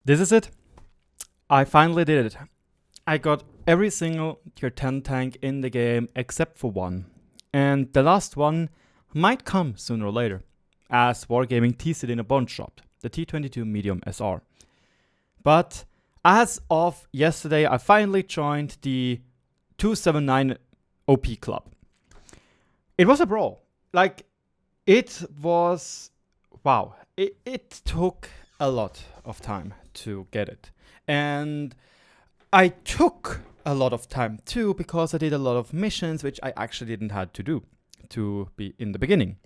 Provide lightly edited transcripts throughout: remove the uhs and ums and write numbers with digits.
This is it. I finally did it. I got every single tier 10 tank in the game except for one. And the last one might come sooner or later, as Wargaming teased it in a bond shop, the T22 Medium SR. But as of yesterday, I finally joined the 279 OP club. It was a brawl. Like, it was... wow. It took a lot of time to get it. And I took a lot of time too because I did a lot of missions which I actually didn't have to do to be in the beginning.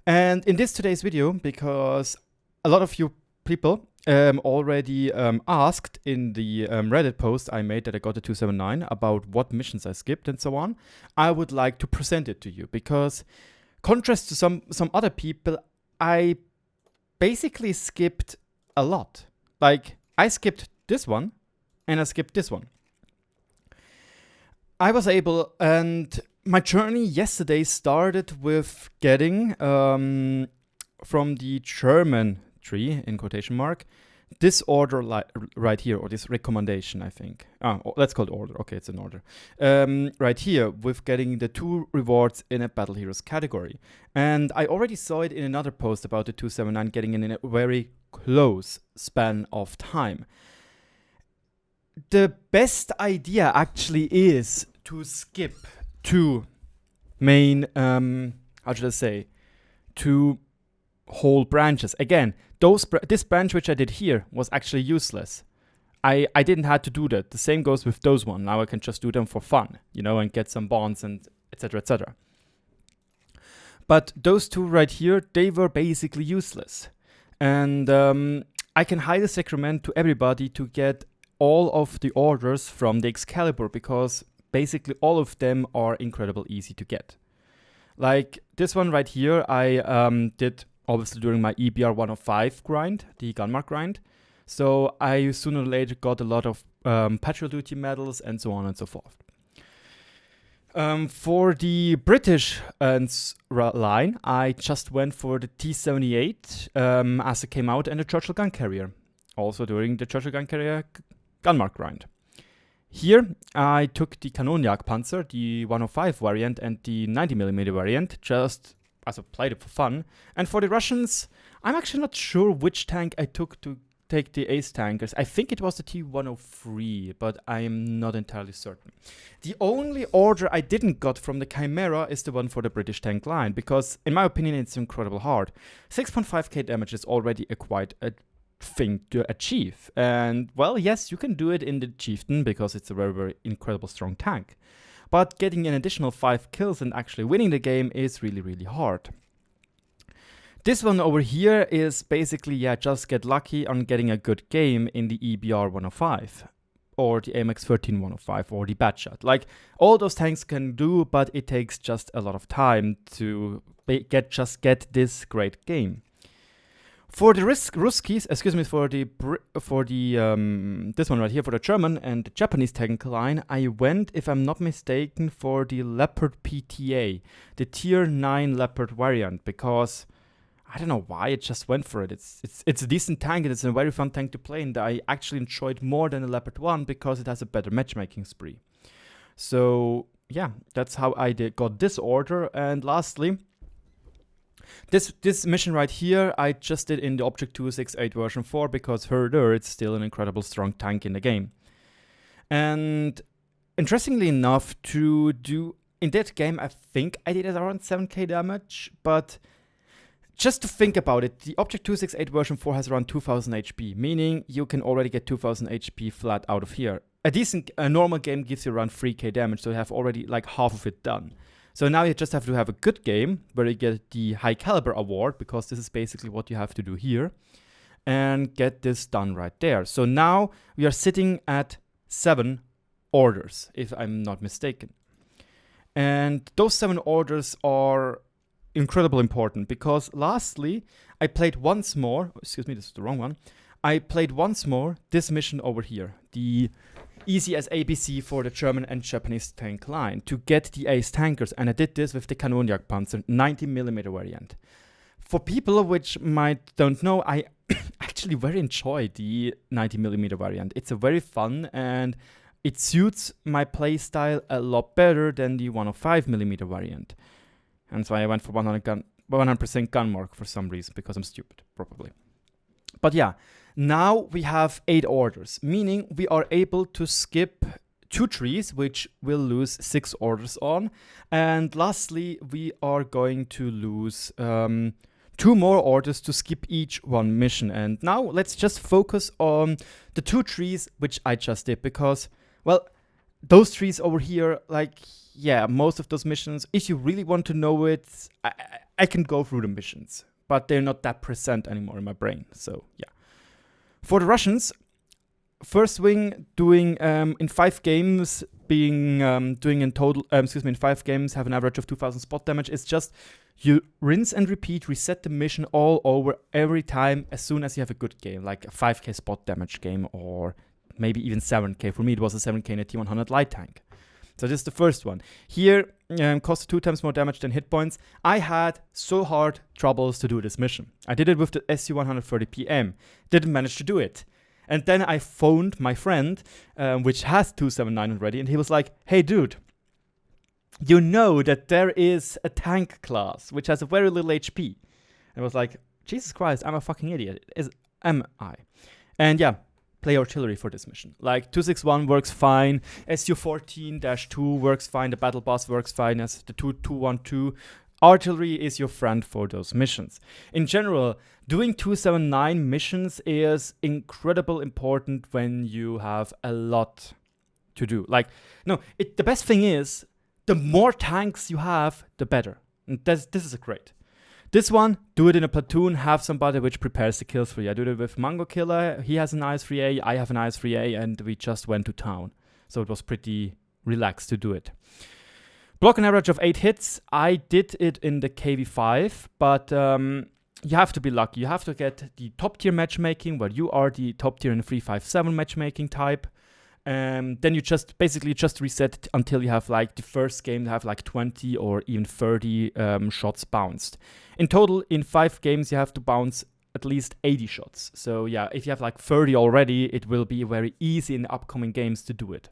And in today's video, because a lot of you people already asked in the Reddit post I made that I got the 279 about what missions I skipped and so on, I would like to present it to you because contrast to some other people, I basically skipped a lot. Like, I skipped this one and I skipped this one. I was able, and my journey yesterday started with getting from the German tree, in quotation mark, this order right here, or this recommendation, I think. Let's call it order. Okay, it's an order. Right here, with getting the 2 rewards in a Battle Heroes category. And I already saw it in another post about the 279 getting in a very close span of time. The best idea actually is to skip 2 main, how should I say, 2 whole branches. Again, this branch which I did here was actually useless. I didn't have to do that. The same goes with those one. Now I can just do them for fun, you know, and get some bonds and etc. etc. But those 2 right here, they were basically useless. And I can highly recommend to everybody to get all of the orders from the Excalibur because basically all of them are incredibly easy to get. Like this one right here, I did obviously during my EBR 105 grind, the Gunmark grind. So I sooner or later got a lot of patrol duty medals and so on and so forth. For the British line, I just went for the T78 as it came out and the Churchill gun carrier. Also during the Churchill gun carrier Gunmark grind. Here I took the Kanonjagdpanzer, the 105 variant and the 90mm variant, just as I played it for fun. And for the Russians, I'm actually not sure which tank I took to take the ace tankers. I think it was the T103, but I'm not entirely certain. The only order I didn't got from the Chimera is the one for the British tank line, because in my opinion it's incredibly hard. 6.5k damage is already quite a thing to achieve. And well, yes, you can do it in the Chieftain because it's a very, very incredible strong tank. But getting an additional 5 kills and actually winning the game is really, really hard. This one over here is basically, yeah, just get lucky on getting a good game in the EBR 105 or the AMX 13 105 or the Batshot. Like, all those tanks can do, but it takes just a lot of time to get this great game. For the Ruskies, excuse me, for the this one right here, for the German and the Japanese tank line, I went, if I'm not mistaken, for the Leopard PTA, the tier 9 Leopard variant, because I don't know why I just went for it. It's a decent tank and it's a very fun tank to play, and I actually enjoyed more than the Leopard 1 because it has a better matchmaking spree. So yeah, that's how I got this order. And lastly, this mission right here, I just did in the Object 268 version 4 because further it's still an incredible strong tank in the game. And interestingly enough, to do in that game, I think I did around 7k damage, but just to think about it, the Object 268 version 4 has around 2000 HP, meaning you can already get 2000 HP flat out of here. A normal game gives you around 3k damage, so you have already like half of it done. So now you just have to have a good game where you get the High Caliber award, because this is basically what you have to do here, and get this done right there. So now we are sitting at 7 orders, if I'm not mistaken. And those 7 orders are incredibly important because lastly, I played once more, excuse me, this is the wrong one. I played once more this mission over here, the easy as ABC for the German and Japanese tank line to get the ace tankers, and I did this with the Kanonjagdpanzer 90mm variant. For people which don't know, I actually actually very enjoy the 90mm variant. It's a very fun and it suits my playstyle a lot better than the 105mm variant. And that's why I went for 100% gun mark for some reason, because I'm stupid, probably. But yeah, now we have 8 orders, meaning we are able to skip 2 trees, which we'll lose 6 orders on. And lastly, we are going to lose 2 more orders to skip each one mission. And now let's just focus on the 2 trees which I just did, because, well, those trees over here, like, yeah, most of those missions, if you really want to know it, I can go through the missions, but they're not that present anymore in my brain. So yeah. For the Russians, first wing doing in 5 games, doing in total, in 5 games, have an average of 2000 spot damage. It's just you rinse and repeat, reset the mission all over every time as soon as you have a good game, like a 5k spot damage game, or maybe even 7k. For me, it was a 7k in a T100 light tank. So this is the first one. Here, cost 2 times more damage than hit points. I had so hard troubles to do this mission. I did it with the SU-130 PM. Didn't manage to do it. And then I phoned my friend, which has 279 already, and he was like, hey dude, you know that there is a tank class which has a very little HP. And I was like, Jesus Christ, I'm a fucking idiot. Am I? And yeah, play artillery for this mission. Like 261 works fine, SU-14-2 works fine, the battle bus works fine as the 212. Artillery is your friend for those missions. In general, doing 279 missions is incredibly important when you have a lot to do. Like, no, the best thing is, the more tanks you have, the better. And this is great. This one, do it in a platoon, have somebody which prepares the kills for you. I did it with Mango Killer, he has an IS-3A, I have an IS-3A, and we just went to town. So it was pretty relaxed to do it. Block an average of 8 hits. I did it in the KV-5, but you have to be lucky. You have to get the top tier matchmaking, where you are the top tier in 357 matchmaking type. Then you basically just reset until you have like the first game to have like 20 or even 30 shots bounced. In total, in 5 games, you have to bounce at least 80 shots. So yeah, if you have like 30 already, it will be very easy in the upcoming games to do it.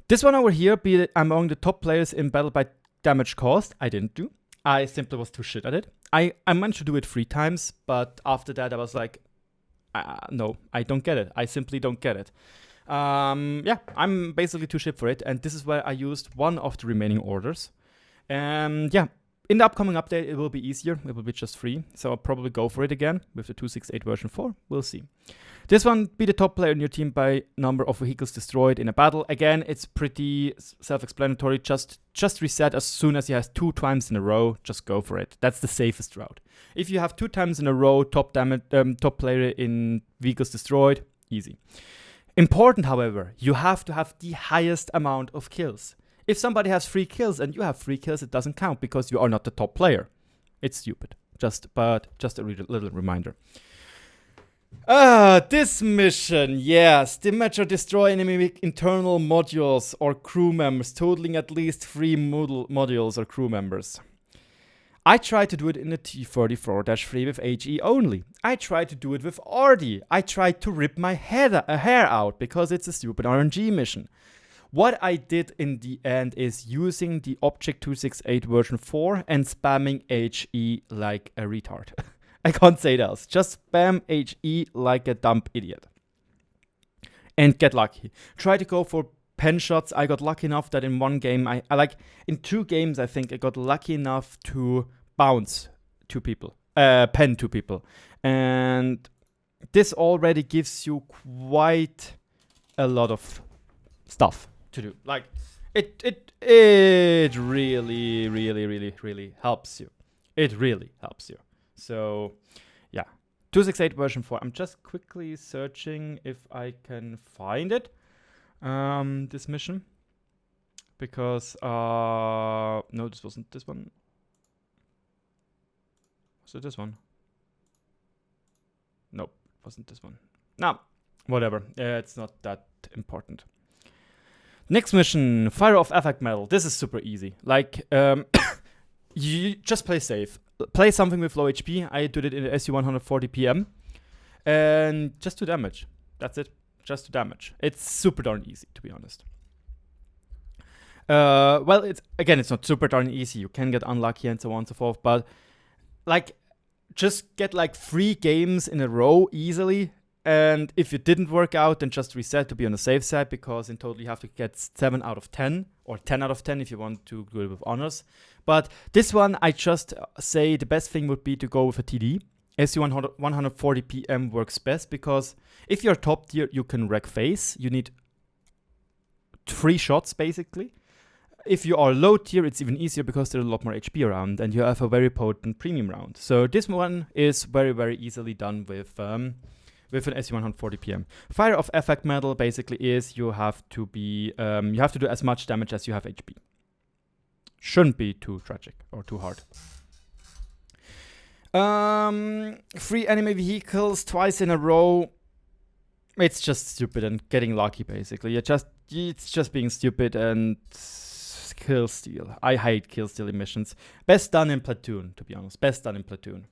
This one over here, be among the top players in battle by damage caused. I didn't do. I simply was too shit at it. I managed to do it 3 times, but after that I was like, no, I don't get it. I simply don't get it. Yeah, I'm basically too shit for it, and this is where I used one of the remaining orders. And yeah, in the upcoming update, it will be easier. It will be just 3, so I'll probably go for it again with the 268 version 4. We'll see. This one, be the top player in your team by number of vehicles destroyed in a battle. Again, it's pretty self-explanatory. Just reset as soon as you have 2 times in a row. Just go for it. That's the safest route. If you have 2 times in a row, top player in vehicles destroyed, easy. Important, however, you have to have the highest amount of kills. If somebody has 3 kills and you have 3 kills, it doesn't count because you are not the top player. It's stupid. Just a little reminder. This mission, yes. Damage or destroy enemy internal modules or crew members, totaling at least 3 modules or crew members. I tried to do it in a T-34-3 with HE only. I tried to do it with RD. I tried to rip my hair out because it's a stupid RNG mission. What I did in the end is using the Object 268 version 4 and spamming HE like a retard. I can't say it else. Just spam HE like a dumb idiot. And get lucky. Try to go for pen shots. I got lucky enough that in one game, in 2 games, I think I got lucky enough to bounce 2 people. Pen 2 people. And this already gives you quite a lot of stuff to do. Like, it really, really, really, really helps you. It really helps you. So, yeah. 268 version 4. I'm just quickly searching if I can find it. This mission. Because, no, this wasn't this one. Was it this one? Nope, wasn't this one. No, whatever. It's not that important. Next mission, Fire of Affect Metal. This is super easy. Like, you just play safe. play something with low HP. I did it in SU 140 PM. And just do damage. That's it. Just do damage. It's super darn easy, to be honest. Well, it's not super darn easy. You can get unlucky and so on and so forth. But, like, just get, like, 3 games in a row easily. And if it didn't work out, then just reset to be on the safe side, because in total you have to get 7 out of 10 or 10 out of 10 if you want to do it with honors. But this one, I just say the best thing would be to go with a TD. SU 140 PM works best, because if you're top tier, you can rag face. You need 3 shots basically. If you are low tier, it's even easier because there's a lot more HP around and you have a very potent premium round. So this one is very, very easily done with an SU 140 PM. Fire of effect medal basically is you have to do as much damage as you have HP. Shouldn't be too tragic or too hard. 3 enemy vehicles twice in a row. It's just stupid and getting lucky basically. It's just being stupid and kill steal. I hate kill steal missions. Best done in platoon, to be honest. Best done in platoon.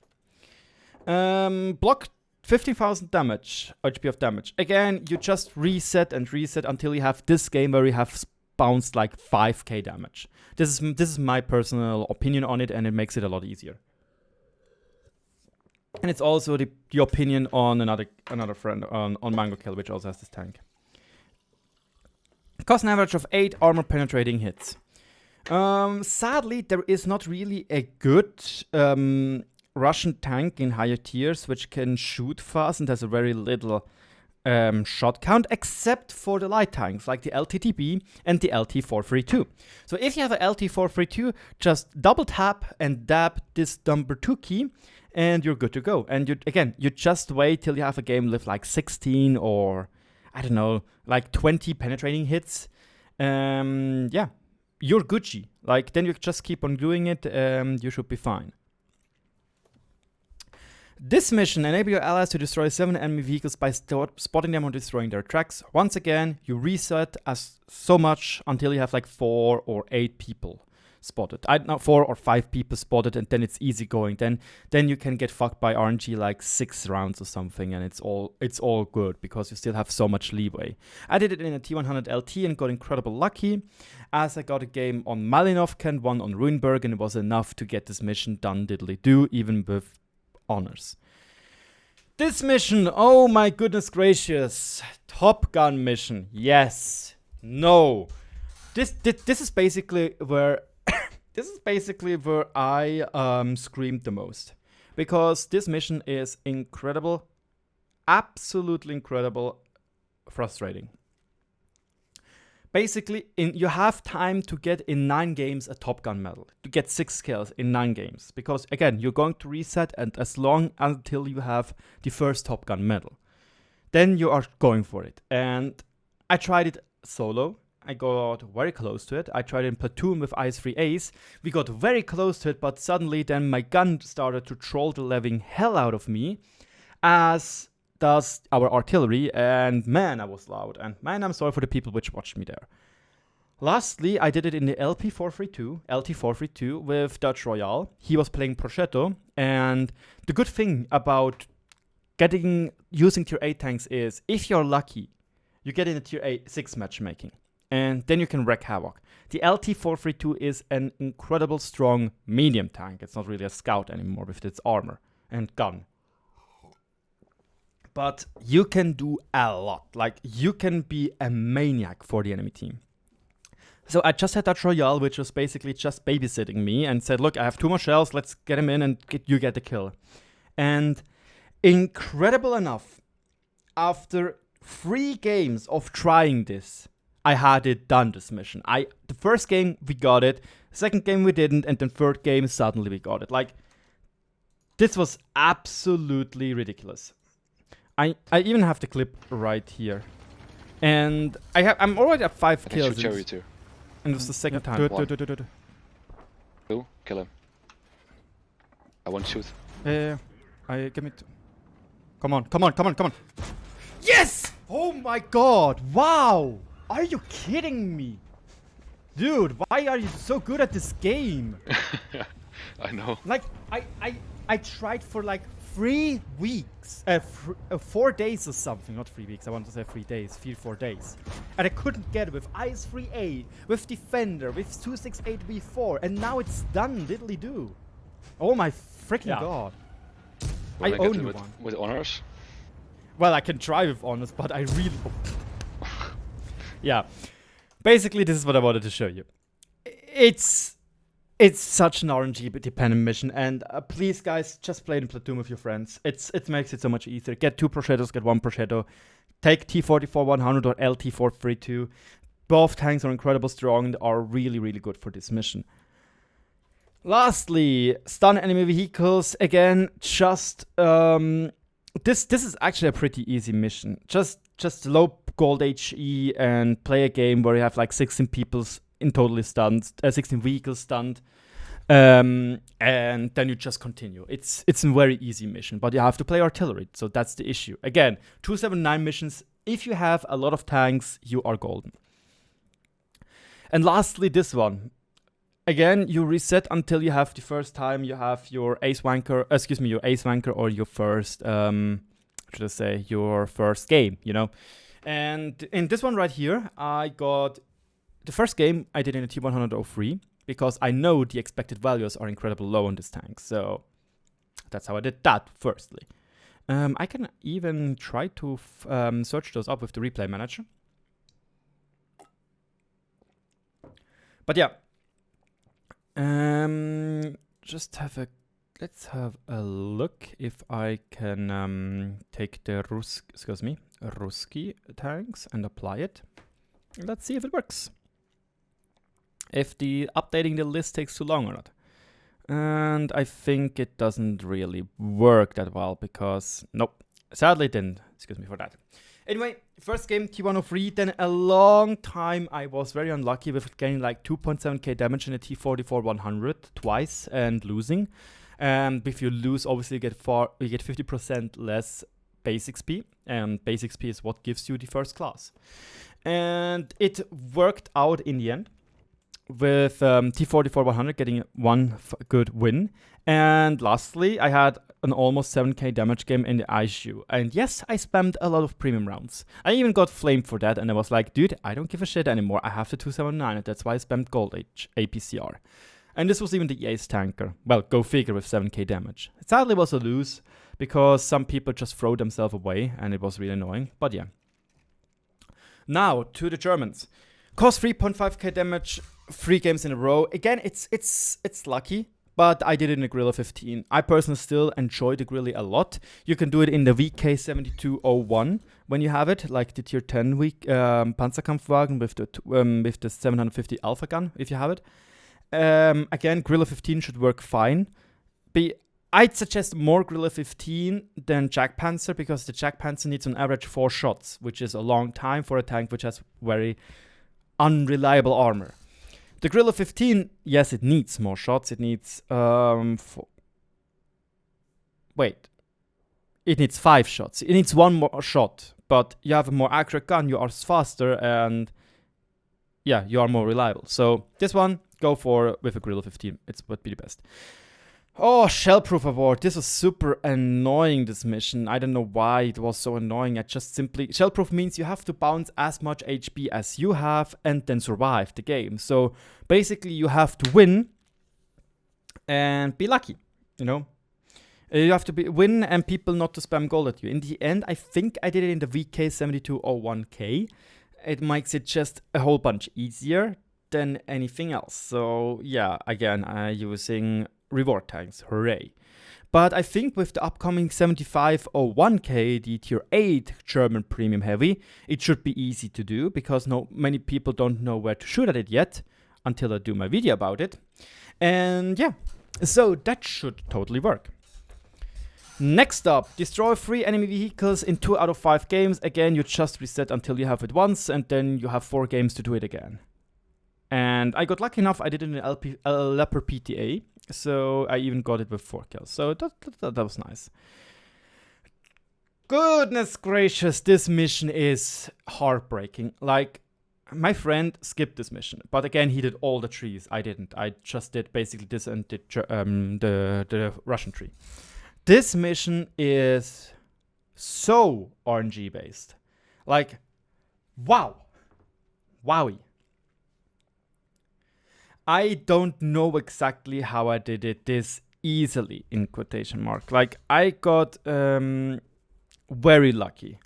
Block 15,000 damage, HP of damage. Again, you just reset and reset until you have this game where you have bounced like 5k damage. This is my personal opinion on it, and it makes it a lot easier. And it's also the opinion on another friend on Mango Kill, which also has this tank. Cost an average of 8 armor penetrating hits. Sadly, there is not really a good Russian tank in higher tiers which can shoot fast and has a very little shot count, except for the light tanks like the LTTB and the LT432. So if you have a LT432, just double tap and dab this number 2 key and you're good to go. And you just wait till you have a game with like 16 or I don't know, like 20 penetrating hits. Yeah, you're Gucci. Like then you just keep on doing it, you should be fine. This mission enables your allies to destroy 7 enemy vehicles by spotting them or destroying their tracks. Once again, you reset as so much until you have like 4 or 8 people spotted. 4 or 5 people spotted, and then it's easy going. Then you can get fucked by RNG like 6 rounds or something, and it's all good because you still have so much leeway. I did it in a T100 LT and got incredible lucky, as I got a game on Malinovka and one on Ruinberg, and it was enough to get this mission done diddly-do, even with honors. This mission, oh my goodness gracious, Top Gun mission, yes, no. This is basically where I screamed the most, because this mission is incredible, absolutely incredible, frustrating. Basically, you have time to get in 9 games a Top Gun medal, to get 6 kills in 9 games. Because again, you're going to reset, and as long until you have the first Top Gun medal. Then you are going for it. And I tried it solo. I got very close to it. I tried it in platoon with IS-3As. We got very close to it, but suddenly then my gun started to troll the living hell out of me, as does our artillery, and man, I was loud, and man, I'm sorry for the people which watched me there. Lastly, I did it in the LT432 with Dutch Royale. He was playing Prosciutto, and the good thing about using tier 8 tanks is, if you're lucky, you get in a tier 6 matchmaking, and then you can wreak havoc. The LT432 is an incredible strong medium tank. It's not really a scout anymore with its armor and gun. But you can do a lot. Like, you can be a maniac for the enemy team. So I just had Dutch Royale, which was basically just babysitting me, and said, look, I have 2 more shells, let's get him in and you get the kill. And incredible enough, after 3 games of trying this, I had it done, this mission. The first game, we got it. Second game, we didn't. And then third game, suddenly we got it. Like, this was absolutely ridiculous. I even have the clip right here, and I'm already at 5 kills. Cherry too. And it was the second time. Two, kill him. I want to shoot. Give me 2. Come on. Yes! Oh my god! Wow! Are you kidding me? Dude, why are you so good at this game? I know. Like, I tried for like 3 weeks, 4 days or something, not 3 weeks, I want to say 3 days, 4 days. And I couldn't get it with IS-3A, with Defender, with 268v4, and now it's done, diddly do. Oh my freaking god. Will I get own it you with, one. with honors. Well, I can try with honors, but I really... Yeah. Basically, this is what I wanted to show you. It's such an RNG dependent mission, and please, guys, just play in platoon with your friends. It makes it so much easier. Get 2 prosciuttos, get 1 prosciutto. Take T-44-100 or LT-432. Both tanks are incredibly strong and are really, really good for this mission. Lastly, stun enemy vehicles. Again, just this is actually a pretty easy mission. Just low gold HE and play a game where you have like 16 people's in totally stunned, 16 vehicles stunned, and then you just continue. It's a very easy mission, but you have to play artillery, so that's the issue. Again, 279 missions. If you have a lot of tanks, you are golden. And lastly, this one. Again, you reset until you have the first time you have your ace wanker, your ace wanker or your first, should I say, your first game, you know. And in this one right here, I got the first game I did in a T103 because I know the expected values are incredibly low on this tank. So that's how I did that, firstly. I can even try to search those up with the replay manager. But yeah. Let's have a look if I can take the Ruski tanks and apply it. Let's see if it works. If updating the list takes too long or not. And I think it doesn't really work that well because, nope, sadly it didn't. Excuse me for that. Anyway, first game T103, then a long time I was very unlucky with getting like 2.7k damage in a T44-100 twice and losing. And if you lose, obviously you get 50% less base XP, and base XP is what gives you the first class. And it worked out in the end, with T44-100 getting one good win. And lastly, I had an almost 7k damage game in the ISU. And yes, I spammed a lot of premium rounds. I even got flamed for that, and I was like, dude, I don't give a shit anymore. I have the 279, and that's why I spammed gold APCR. And this was even the ace tanker. Well, go figure, with 7k damage. It sadly was a lose, because some people just throw themselves away, and it was really annoying. But yeah. Now, to the Germans. Cost 3.5k damage, 3 games in a row. Again, it's lucky, but I did it in a Guerrilla 15. I personally still enjoy the Guerrilla a lot. You can do it in the VK7201 when you have it, like the tier 10 Panzerkampfwagen with the 750 Alpha gun, if you have it. Again, Guerrilla 15 should work fine. I'd suggest more Guerrilla 15 than Jack Panzer, because the Jack Panzer needs on average 4 shots, which is a long time for a tank which has very unreliable armor. The Guerrilla 15, yes, it needs more shots. It needs it needs 5 shots. It needs 1 more shot, but you have a more accurate gun, you are faster, and yeah, you are more reliable. So this one, go for with a Guerrilla 15. It would be the best. Oh, Shellproof Award. This was super annoying, this mission. I don't know why it was so annoying. Shellproof means you have to bounce as much HP as you have and then survive the game. So basically you have to win and be lucky, you know. You have to win and people not to spam gold at you. In the end, I think I did it in the VK7201K. It makes it just a whole bunch easier than anything else. So yeah, again, I'm using reward tanks, hooray. But I think with the upcoming 7501K, the tier 8 German premium heavy, it should be easy to do, because many people don't know where to shoot at it yet, until I do my video about it. And yeah, so that should totally work. Next up, destroy 3 enemy vehicles in 2 out of 5 games. Again, you just reset until you have it once, and then you have 4 games to do it again. And I got lucky enough, I did it in a Leper PTA, so I even got it with 4 kills. So that was nice. Goodness gracious, this mission is heartbreaking. Like, my friend skipped this mission, but again, he did all the trees. I didn't. I just did basically this and did the Russian tree. This mission is so RNG based. Like, wow. Wowie. I don't know exactly how I did it this easily, in quotation mark. Like, I got very lucky.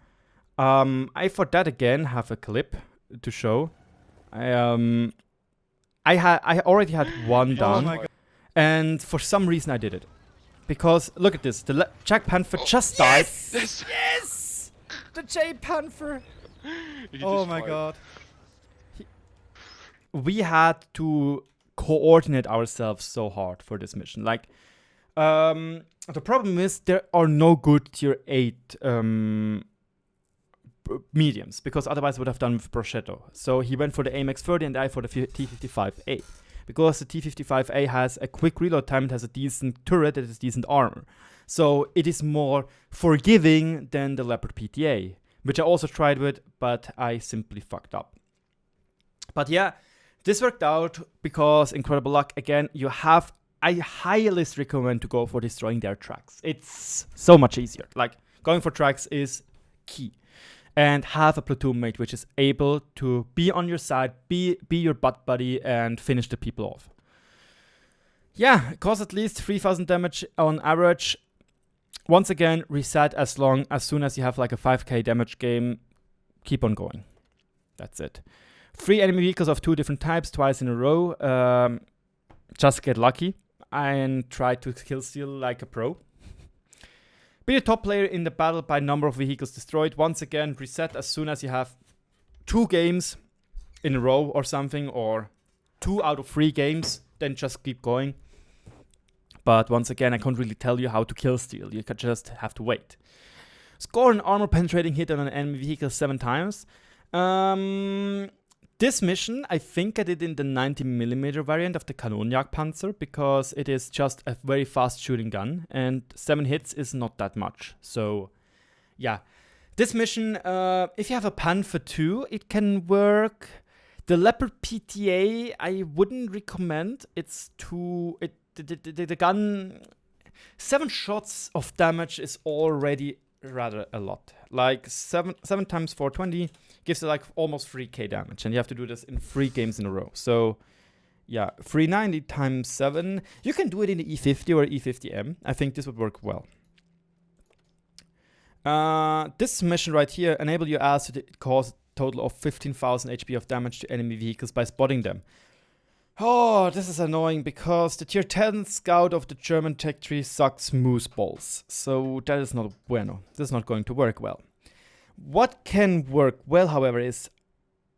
I, for that again, have a clip to show. I already had one done. my God. And for some reason I did it. Because, look at this, the Jack Panther just died. Yes! Yes! The J Panther! He Oh just my fired. god. We had to coordinate ourselves so hard for this mission. Like, the problem is there are no good tier 8 mediums, because otherwise I would have done with Bruschetto. So he went for the AMX 30 and I for the T55A. Because the T55A has a quick reload time, it has a decent turret, it has decent armor. So it is more forgiving than the Leopard PTA, which I also tried with, but I simply fucked up. But yeah, this worked out because incredible luck. Again, I highly recommend to go for destroying their tracks. It's so much easier. Like, going for tracks is key. And have a platoon mate which is able to be on your side, be your butt buddy, and finish the people off. Yeah, it costs at least 3000 damage on average. Once again, reset as soon as you have like a 5k damage game. Keep on going. That's it. 3 enemy vehicles of 2 different types twice in a row. Just get lucky and try to kill steal like a pro. Be the top player in the battle by number of vehicles destroyed. Once again, reset as soon as you have 2 games in a row or something, or 2 out of 3 games, then just keep going. But once again, I can't really tell you how to kill steal. You just have to wait. Score an armor penetrating hit on an enemy vehicle 7 times. This mission, I think I did in the 90mm variant of the Kanonjagdpanzer, because it is just a very fast shooting gun, and 7 hits is not that much. So, yeah. This mission, if you have a Panther 2, it can work. The Leopard PTA, I wouldn't recommend. It's too... The gun... 7 shots of damage is already rather a lot. Like 7 times 420 gives it like almost 3k damage, and you have to do this in 3 games in a row. So yeah, 390 times 7. You can do it in the E50 or E50M. I think this would work well. This mission right here enable your ass to cause a total of 15,000 HP of damage to enemy vehicles by spotting them. Oh, this is annoying because the tier 10 scout of the German tech tree sucks moose balls. So that is not bueno. This is not going to work well. What can work well, however, is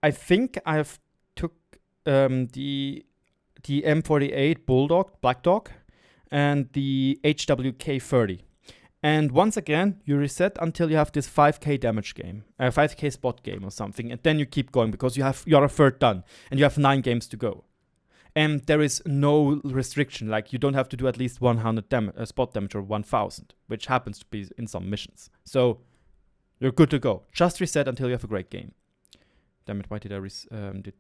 I think I've took the M48 Bulldog, Black Dog, and the HWK 30. And once again, you reset until you have this 5k damage game, 5k spot game or something, and then you keep going because you're a third done and you have 9 games to go. And there is no restriction, like you don't have to do at least 100 spot damage or 1000, which happens to be in some missions. So you're good to go. Just reset until you have a great game. Damn it, why did I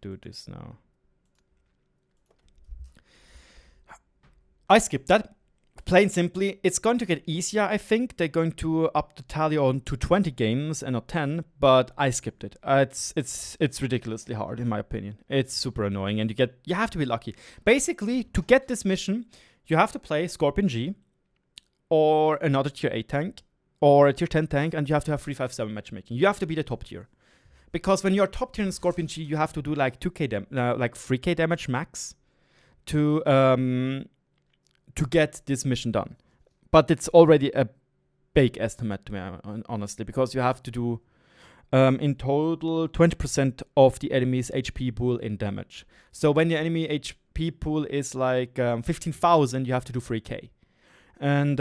do this now? I skipped that. Plain simply, it's going to get easier, I think. They're going to up the tally on to 20 games and not 10, but I skipped it. It's ridiculously hard, in my opinion. It's super annoying, and you have to be lucky. Basically, to get this mission, you have to play Scorpion G, or another tier 8 tank, or a tier 10 tank, and you have to have 357 matchmaking. You have to be the top tier. Because when you're top tier in Scorpion G, you have to do like 3k damage max to get this mission done. But it's already a big estimate, to me, honestly, because you have to do in total 20% of the enemy's HP pool in damage. So when your enemy HP pool is like 15,000, you have to do 3k. And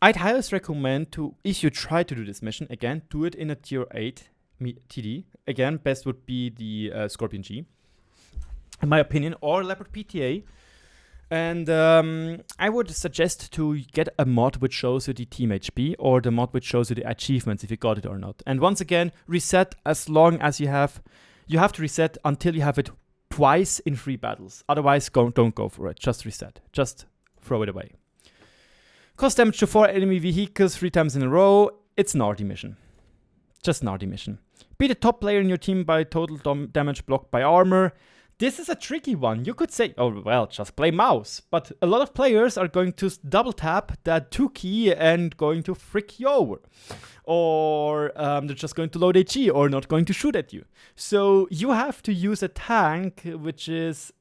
I'd highly recommend to, if you try to do this mission, again, do it in a tier 8 TD. Again, best would be the Scorpion G, in my opinion, or Leopard PTA. And I would suggest to get a mod which shows you the team HP, or the mod which shows you the achievements, if you got it or not. And once again, reset as long as you have you have to reset until you have it twice in 3 battles. Otherwise, don't go for it. Just reset. Just throw it away. Cause damage to 4 enemy vehicles 3 times in a row. It's an arty mission. Just an arty mission. Be the top player in your team by total damage blocked by armor. This is a tricky one. You could say, oh, well, just play mouse. But a lot of players are going to double tap that 2 key and going to frick you over. Or they're just going to load HE or not going to shoot at you. So you have to use a tank which is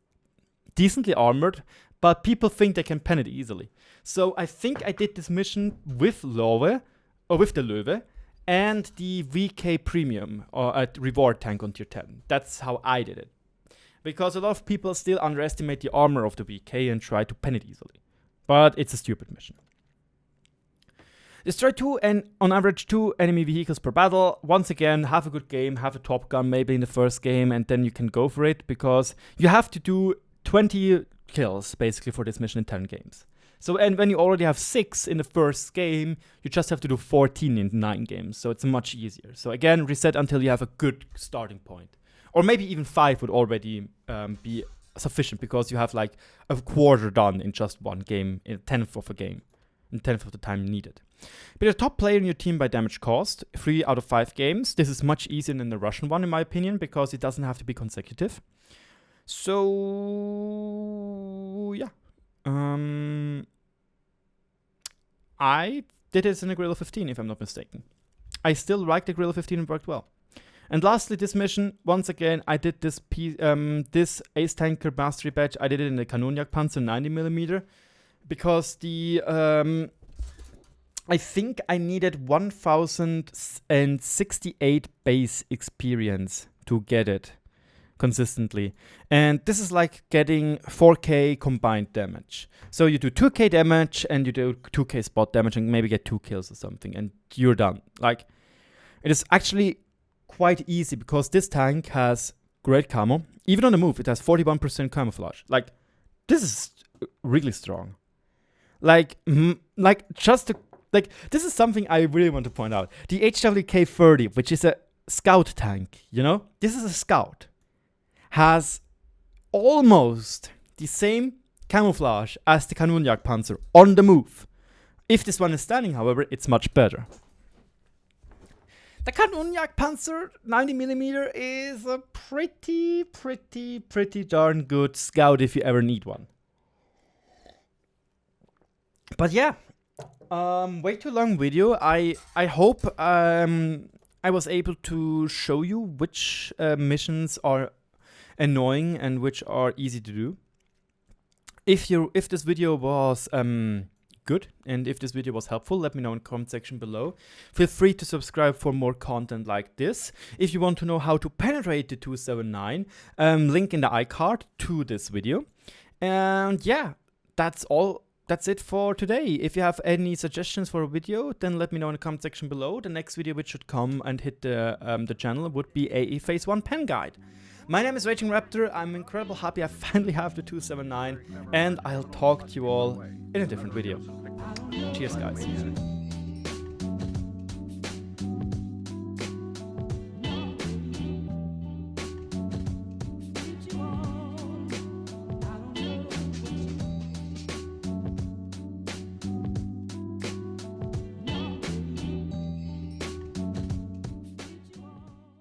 decently armored, but people think they can pen it easily. So I think I did this mission with Löwe, or with the Löwe, and the VK Premium, or a reward tank on tier 10. That's how I did it. Because a lot of people still underestimate the armor of the VK and try to pen it easily. But it's a stupid mission. Destroy 2 and on average 2 enemy vehicles per battle. Once again, have a good game, have a top gun maybe in the first game, and then you can go for it, because you have to do 20 kills basically for this mission in 10 games. So, and when you already have 6 in the first game, you just have to do 14 in 9 games. So it's much easier. So again, reset until you have a good starting point. Or maybe even 5 would already be sufficient, because you have like a quarter done in just 1 game, in a 10th of a game, in 10th of the time needed. Be the top player in your team by damage caused, 3 out of 5 games. This is much easier than the Russian one in my opinion, because it doesn't have to be consecutive. So yeah. I did this in a Guerrilla 15 if I'm not mistaken. I still like the Guerrilla 15 and worked well. And lastly, this mission, once again, I did this this Ace Tanker Mastery Badge, I did it in the Kanonjagdpanzer 90mm, because the, I think I needed 1068 base experience to get it consistently. And this is like getting 4k combined damage. So you do 2k damage and you do 2k spot damage and maybe get 2 kills or something and you're done. Like, it is actually quite easy, because this tank has great camo. Even on the move, it has 41% camouflage. Like, this is really strong. Like, this is something I really want to point out. The HWK-30, which is a scout tank, you know? This is a scout. Has almost the same camouflage as the Kanonjagdpanzer on the move. If this one is standing, however, it's much better. The Kanonjagdpanzer 90mm is a pretty darn good scout if you ever need one. But yeah, way too long video. I hope I was able to show you which missions are annoying and which are easy to do. If this video was good and if this video was helpful, let me know in the comment section below. Feel free to subscribe for more content like this. If you want to know how to penetrate the 279, link in the iCard to this video. And yeah, that's all. That's it for today. If you have any suggestions for a video, then let me know in the comment section below. The next video which should come and hit the channel would be AE Phase 1 pen guide. My name is RagingRaptor. I'm incredibly happy I finally have the 279, and I'll talk to you all in a different video. Cheers, guys.